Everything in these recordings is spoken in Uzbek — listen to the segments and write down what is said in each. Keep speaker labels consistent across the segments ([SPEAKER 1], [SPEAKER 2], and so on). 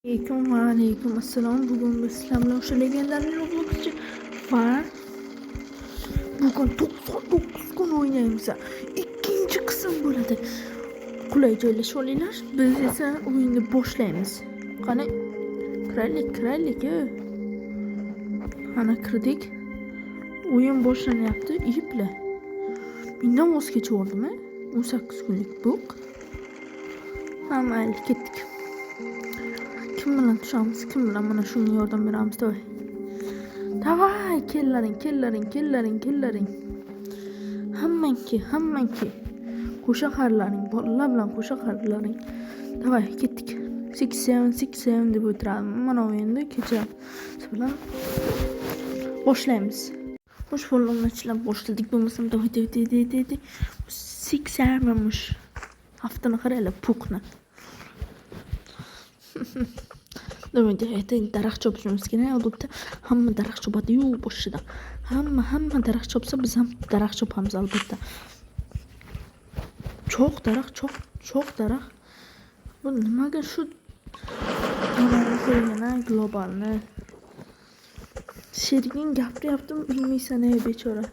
[SPEAKER 1] Alaykum va alaykum assalom. Bugun biz sizlar bilan o'sha legendarli Robloxchi va bugun 99 kun o'ynaymiz. Ikkinchi qism bo'ladi. Qulay joylashib olinglar. Biz esa o'yinni boshlaymiz. Qani kiraylik. Ana kirdik. O'yin boshlanyapti. Ipla. Mendan voz kechib oldim-a? 18 kunlik buq. Hamma ketdik. Kim bilan tushamiz? Kim bilan mana shunga yordam beramiz davay. Davay, kellaring. Hammanki. Qo'sha qarlaring, bolalar bilan qo'sha qarlaring. Davay, ketdik. 67 deb o'tiradim. Mana o'yinda kecha siz bilan boshlaymiz. Xo'sh, qo'llanmachilar boshladik bo'lmasam davay. 67 haftani qaraylar, puqni. Normalde daraxt chopishimiz kerak. Odatda hamma daraxt chopadi-yu boshida. Hamma daraxt chopsa biz ham daraxt chopamiz albatta. Cho'q daraxt. Bu nimaga shu qo'ygana globalni? Sheriging gapiryaptim, bilmaysan-ey bechora.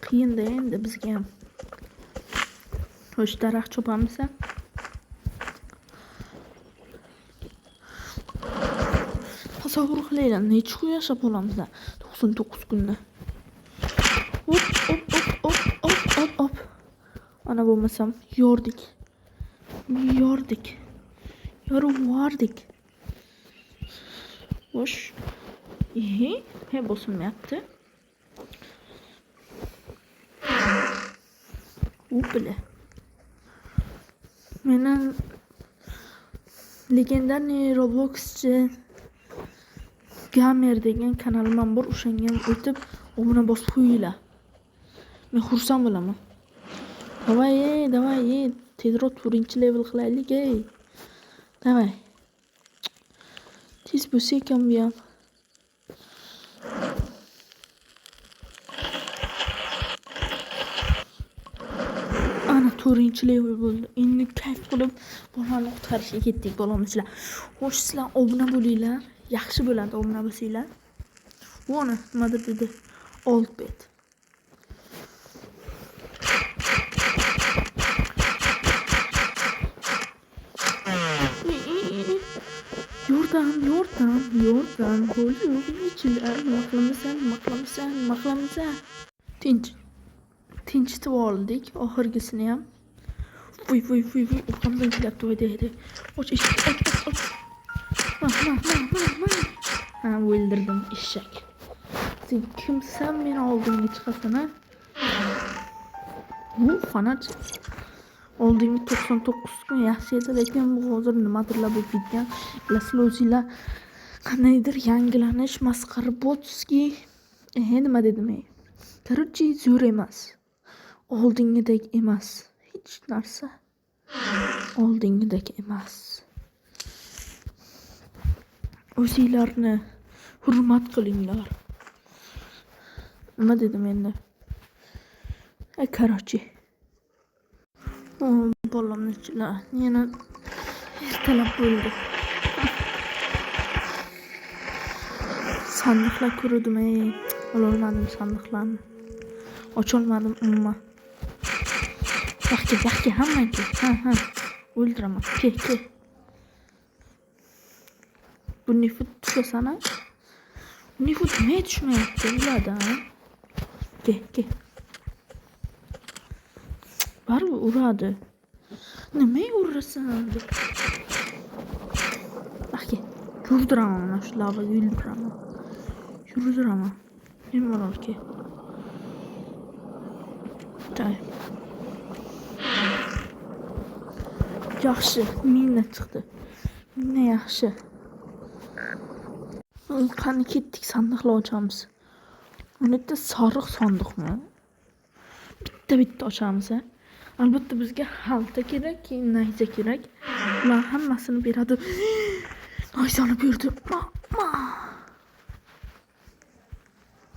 [SPEAKER 1] Qiyin-da endi bizga ham. Xo'sh, daraxt chopamiz. Tasavvur qilinglar, necha kun yashab olamiz 99 kunda. Hop. Ana bo'lmasam yordik. Yorib. Xo'sh. He bosilmayapti. Upla. Meni legendarniy Robloxchi Gamer degan kanalim ham bor. O'shanga ham o'tib, obuna bosib qo'yinglar. Men xursand bo'laman. Davay. Tezroq birinchi level qilaylik, ey. Davay. Tez bo'lsa ekan bu ham. Ana 4-level bo'ldi. Endi kayf qilib bolani qutqarishga ketdik, bolamizlar. Xo'sh, sizlar obuna bo'linglar. Yaxshi bo'ladi obuna bo'lsanglar. Ona nimadir dedi. Old bet. Yordam. Qo'lni ichilar. Maqlamasan. Tinchitib oldik oxirgisini ham. Vuy. Uqamdan kelyapti deydi. Och. Ha, o'ldirdim eshak. Sen kimsan meni oldimga chiqasan, ha? Bu fanat. Oldimga 99 kun yaxshi edi, lekin bu hozir nimadirlar bo'lib ketgan. O'zinglar qandaydir yangilanish masxara botski. Nima dedim ey? Короче, zo'r emas. Oldingidek emas. Hech narsa oldingidek emas. O'zinglarni hurmat qilinglar. Nima dedim endi? Короче. Bolamchilar, yana ertalab bo'ldi. Sandiqlar ko'rdim, ey. Ololmadim sandiqlarni. Ocholmadim umuman. Yaxshi, hammanki. Ha. O'ldiraman. Ke. Bu nefut tushasana. Nefut nima tushmayapti ulardan? Ke. Baribir uradi. Nimaga urasan? Axke, yurdiraman mana shu lavaga yurdiraman. Bemalolki. Tay. Yaxshi, mina chiqdi. Mina yaxshi. Qani ketdik, sandiqlar ochamiz. Unitda sariq sandiqmi? Bitta ochamiz, ha. Albatta bizga xalta kerak, keyin nayza kerak. Ular hammasini beradi. Nayzani berdi.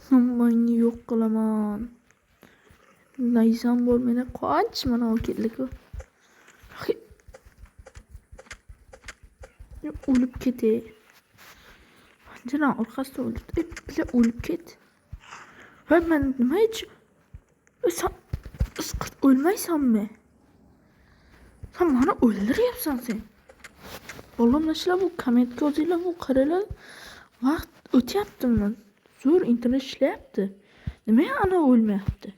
[SPEAKER 1] Hammangni yo'q qilaman. Nayzam bor, meni qoch, mana keldik. o'lib ketay. Panjaraning orqasida o'libdi. Bile o'lib ket. Va men nima hech sen o'lmaysanmi? Sen beni o'ldiryapsan sen. Oğlumlar bu komment gözüyle bu karalar vaqt o'tyaptimi? Zo'r internet ishlayapti. Nimaga ana o'lmayapti?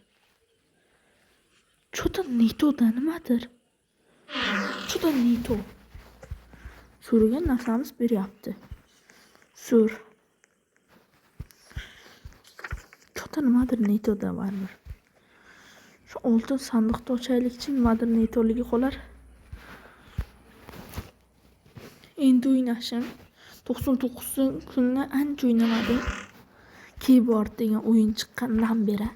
[SPEAKER 1] Что-то не то, da nimadir? Что-то не то. So'ragan narsamiz beryapti. Zo'r. Что-то nimadir ne to da baribir. Shu oltin sandiqni ochaylikchi nimadir ne toligi qolar. Endi o'ynashim 99-kunni ancha o'ynamadim. Keyboard degan o'yin chiqqanidan beri.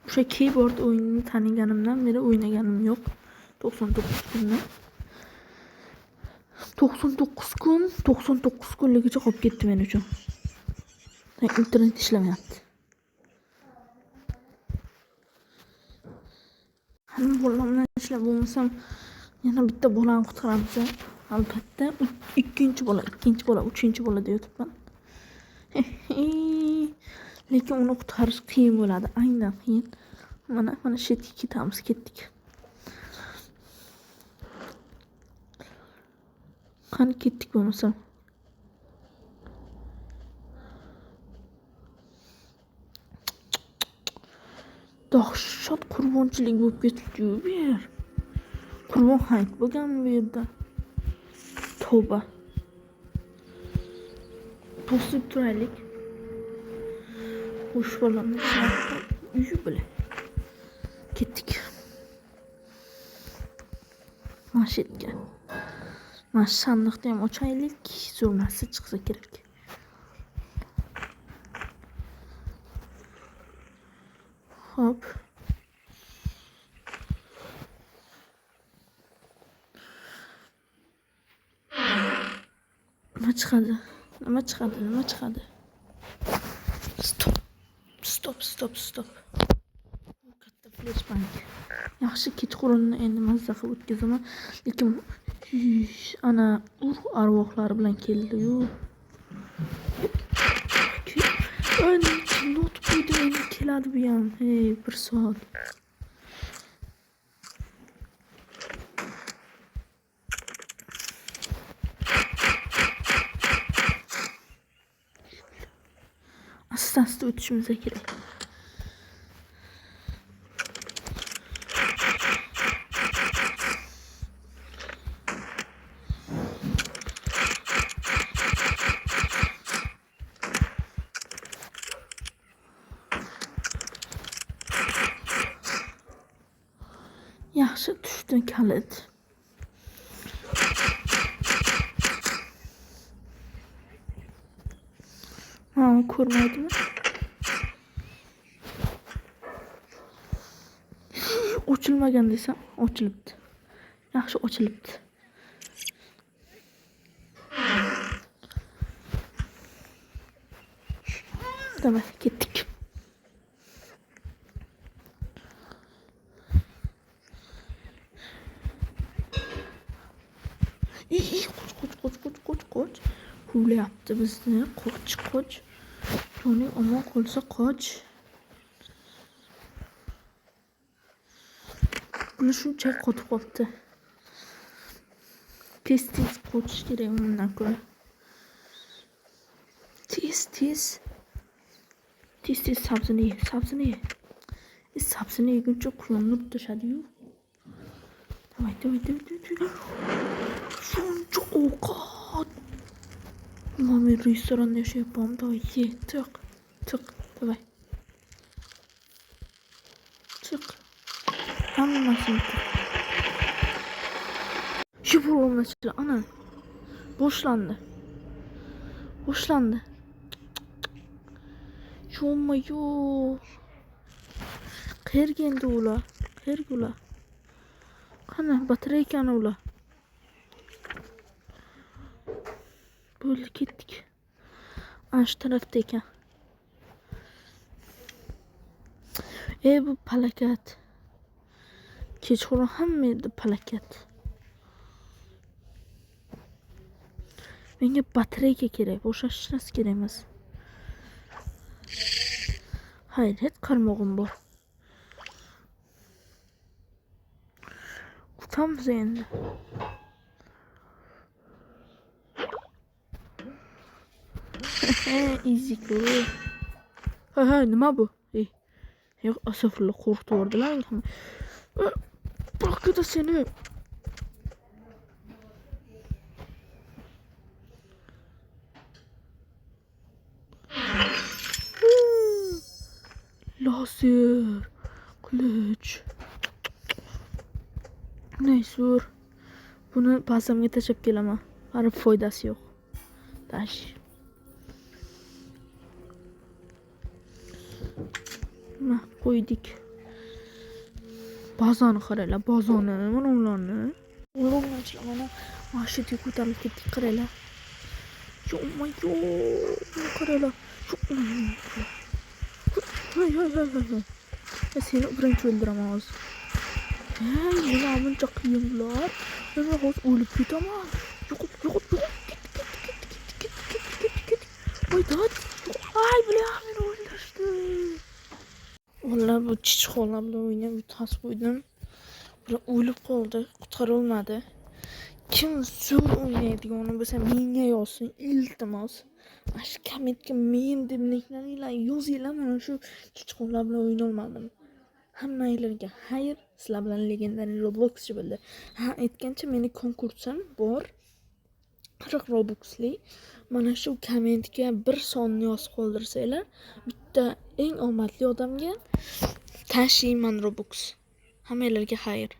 [SPEAKER 1] O'sha keyboard o'yinini taniganimdan beri o'ynaganim yo'q. 99 kunni. 99 kunligicha qolib ketdi men uchun. Internet ishlamayapti. Hamma bolamdan ishlab bo'lmasam yana bitta bolani qutqaramiz. Albatta ikkinchi bola, uchinchi bola deb yotibman. Lekin uni qutqarish qiyin bo'ladi, aynan qiyin. Mana shetga ketamiz, ketdik. Qani ketdik bo'lmasam. Dahshat qurbonchilik bo'lib ketdi-yu bu yer. Qurbon hayit bo'lganmi bu yerda? Tavba. To'sib turaylik. Xo'sh bolamni uyi bilan ketdik. Masjidga. Mana sandiqni ham ochaylik, zo'r narsa chiqsa kerak. Hop. Nima chiqadi? Stop. Bu katta flashbang. Yaxshi kechqurunni endi mazza qilib o'tkazaman. Lekin ana arvohlari bilan keldi-yu. Not qo'ydi, endi keladi bu ham. Hey, 1 soat. Asta o'tishimiz kerak. Yaxshi tushdi kalit. Ko'rmaydimi? Ochilmagan desam, ochilibdi. Yaxshi ochilibdi. Tamam, ketdik. Qoch. Huvlayapti bizni. Qoch. Joning omon qolsa qoch. Buni shunchaki qotib qolibdi. Tez qochish kerak undan ko'ra. Tez sabzini ye. Sabzini yeguncha quyonni tutashadi-yu. Давай. Shuncha ovqat. Men restoranda yashayapman. Давай, ye. Tiq. Давай. Tiq. Hammasini tiq. Shu bo'lmasdi. Ana. Boshlandi. Yo. Qayerga endi ular? Qani batareykani ular. Bo'ldi, ketdik. Ana shu tarafda ekan. Bu palakat. Kechqurun hamma yerda palakat. Menga batareyka kerak, boshqa hech narsa kerak emas. Hayret, qarmog'im bor. Kutamiz endi. Easy ku. Ha, nima bu? Yo'q, asafullah qo'rqitib yubordilar. Baqada seni. Lazer, kılıç. Neyse. Buni pasamga tashlab kelaman. Baribir foydasi yo'q. Tash. Mana qo'ydik. Bazani qaranglar, bazani, mana ularni. Ularni mana mashinaga ko'tarilib ketdik, qaranglar. Yo'qmi, yo'q. Qaranglar. Hay. Seni birinchi o'ldiraman hozir. Nima buncha qiyinlar? Men hozir o'lib ketaman. Yo'q. Voy, ay, bilan meni o'ldirishdi. Vallahi bu chichqonlar bilan o'ynab yutqazib qo'ydim. Ular o'lib qoldi, qutqara olmadi. Kim zo'r o'ynaydigani bo'lsa menga yozsin, iltimos. Mana shu kommentga men deb nickname'lar yozinglar, mana shu chichqonlar bilan o'ynay olmadim. Hammanglarga xayr, sizlar bilan legendariy Robloxchi bo'ldi. Ha, aytgancha meni konkursim bor. 40 Robux'li. Mana shu kommentga bir sonni yozib qoldirsanglar, bitta eng omadli odamga tashiyman Robux. Hammalarga xayr.